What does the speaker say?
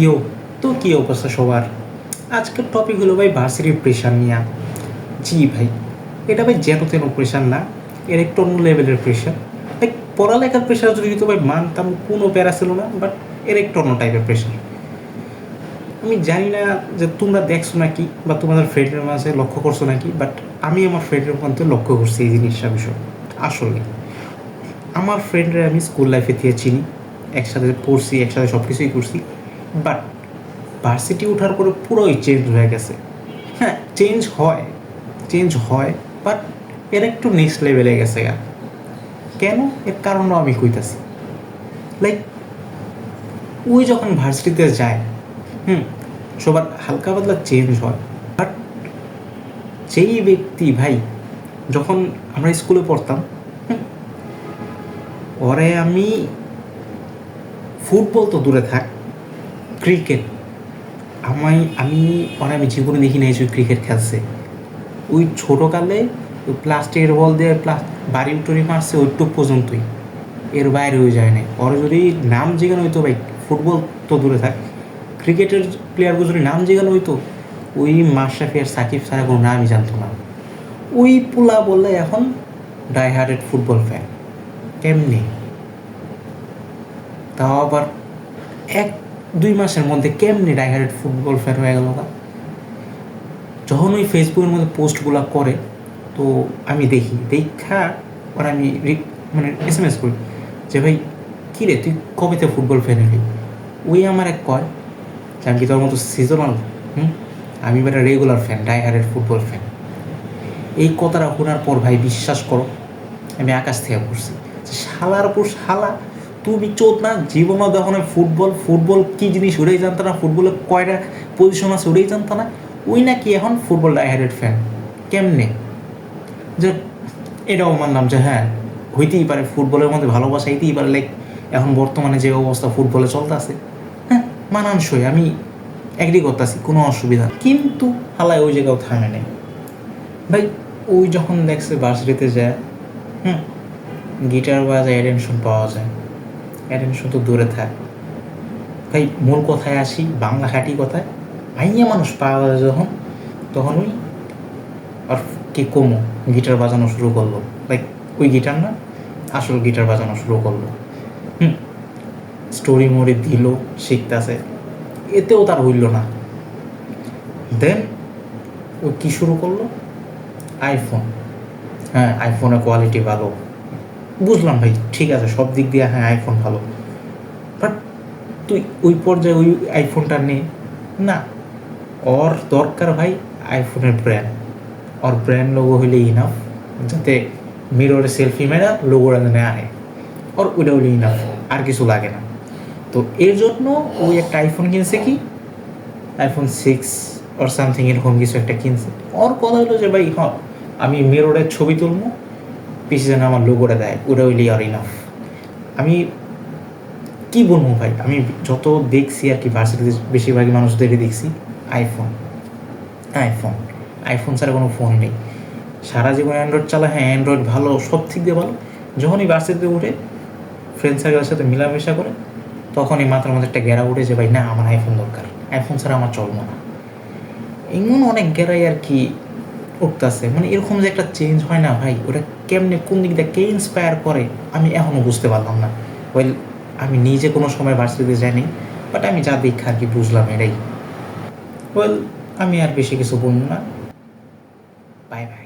ইয়ো, তো কী অবস্থা সবার? আজকের টপিক হলো ভাই ভার্সিটির প্রেশার নিয়ে। জি ভাই, এটা ভাই যেন তেন প্রেশার না, এর একটু অন্য লেভেলের প্রেশার। ভাই পড়ালেখার প্রেশার যদি তো ভাই মানতাম, কোনো প্যারা ছিল না, বাট এর একটু অন্য টাইপের প্রেশার। আমি জানি না যে তোমরা দেখছো নাকি বা তোমাদের ফ্রেন্ডের মাঝে লক্ষ্য করছো নাকি, বাট আমি আমার ফ্রেন্ডের মধ্যে লক্ষ্য করছি এই জিনিসটা বিষয়। আসলে আমার ফ্রেন্ডরা আমি স্কুল লাইফে থেকে চিনি, একসাথে পড়ছি, একসাথে সব কিছুই করছি, বাট ভার্সিটি ওঠার পরে পুরোই চেঞ্জ হয়ে গেছে। হ্যাঁ, চেঞ্জ হয়, বাট এর একটু নেক্সট লেভেলে গেছে গা। কেন? এর কারণও আমি কইতাছি। লাইক ওই যখন ভার্সিটিতে যায়, সবার হালকা পাতলা চেঞ্জ হয়, বাট যেই ব্যক্তি ভাই, যখন আমরা স্কুলে পড়তাম, ওরে আমি ফুটবল তো দূরে থাক, ক্রিকেট, আমি আমি জীবনে দেখি নাই যে ক্রিকেট খেলছে। ওই ছোটোকালে ওই প্লাস্টিকের বল দিয়ে বাড়ি উঠে মারছে ওইটুক পর্যন্তই, এর বাইরে হয়ে যায় নাই। ওর যদি নাম জিগানো হইতো ভাই, ফুটবল তো দূরে থাক, ক্রিকেটের প্লেয়ারগুলো যদি নাম জিগানো হইতো, ওই মাশরাফি আর সাকিব ছাড়া কোনো নামই জানতো না। ওই পোলা বললে এখন ডাই হার্টেড ফুটবল ফ্যান। কেমনি? তাও আবার 1-2 মাসের মধ্যে কেমনি ডাই হার্টেড ফুটবল ফ্যান হয়ে গেল না? যখন ওই ফেসবুকের মধ্যে পোস্টগুলো করে, তো আমি দেখা আর আমি মানে SMS করি যে ভাই কী রে, তুই কবেতে ফুটবল ফ্যান হলি? ওই আমার এক কয় যে আমি কি তোর মতো সিজনাল? আমি একটা regular fan, die hearted football fan. এই কথাটা শোনার পর ভাই বিশ্বাস করো, আমি আকাশ থেকে পড়ছি যে শালার পর শালা, তুমি চোদ না, জীবনও দেখো না ফুটবল কী জিনিস ওটাই জানতো না, ফুটবলের কয়টা পজিশন আছে ওটাই জানতো না। ওই নাকি এখন ফুটবল ডাই হার্টেড ফ্যান। কেমনে? যে এটাও মানলাম যে হ্যাঁ, হইতেই পারে, ফুটবলের মধ্যে ভালোবাসা হইতেই পারে, লাইক এখন বর্তমানে যে অবস্থা ফুটবলে চলতে আছে, হ্যাঁ মানানসই, আমি এগ্রি করতেছি, কোনো অসুবিধা। কিন্তু হালায় ওই জায়গাও থামে নেই ভাই। ওই যখন দেখছে ভার্সিটিতে যায়, গিটার বাজায় অ্যাটেনশন পাওয়া যায়, অ্যাটেনশন তো দূরে থাক ভাই। মূল কথায় আসি, বাংলা খাঁটি কথায়, আইয়া মানুষ পাওয়া যায় যখন, তখন ওই আর কি কমো গিটার বাজানো শুরু করলো। লাইক ওই গিটার না, আসল গিটার বাজানো শুরু করলো। স্টোরি মোড়ে দিল, শিখতেছে, এতেও তার হইল না। দেন ও কী শুরু করলো? আইফোন। হ্যাঁ, আইফোনের কোয়ালিটি ভালো, বুঝলাম ভাই, ঠিক আছে, সব দিক দিয়ে হ্যাঁ আইফোন ভালো, বাট তুই ওই পর্যায়ে ওই আইফোনটা নে না। ওর দরকার ভাই আইফোনের ব্র্যান্ড, ওর ব্র্যান্ড লোগো হইলে ইনাফ, যাতে মিররে সেলফি মেরা লোগোটা যেন আনে, ওর ওইটা হইলে ইনাফ, আর কিছু লাগে না। তো এর জন্য ওই একটা আইফোন কিনছে, কি iPhone 6 অর সামথিং এরকম কিছু একটা কিনছে। ওর কথা হলো যে ভাই হ্যাঁ, আমি মিররের ছবি তুলবো, পিছিয়ে যেন আমার লোগোটা দেয়, ওটা হইলেই আর ইনাফ। আমি কী বলবো ভাই, আমি যত দেখছি আর কি ভার্সিটিতে বেশিরভাগই মানুষদেরকে দেখছি আইফোন, আইফোন, আইফোন ছাড়া কোনো ফোন নেই। সারা জীবন অ্যান্ড্রয়েড চালায়, হ্যাঁ অ্যান্ড্রয়েড ভালো, সব দিক দিয়ে ভালো। যখনই ভার্সিটিতে উঠে ফ্রেন্ড সার্কেলের সাথে মেলামেশা করে, তখনই মাথার মধ্যে একটা গেরা উঠে যে ভাই না, আমার আইফোন দরকার, আইফোন ছাড়া আমার চলবো না। এমন অনেক গেরাই আর কি উঠতেছে, মানে এরকম যে একটা চেঞ্জ হয় না ভাই, ওটা কেমনে, কোন দিক দিয়ে কে ইন্সপায়ার করে আমি এখনও বুঝতে পারলাম না। ওয়েল, আমি নিজে কোনো সময় ভার্সিটিতে যাইনি, বাট আমি যা দেখা আর কি বুঝলাম এটাই। ওয়েল, আমি আর বেশি কিছু বলবো না। Bye bye.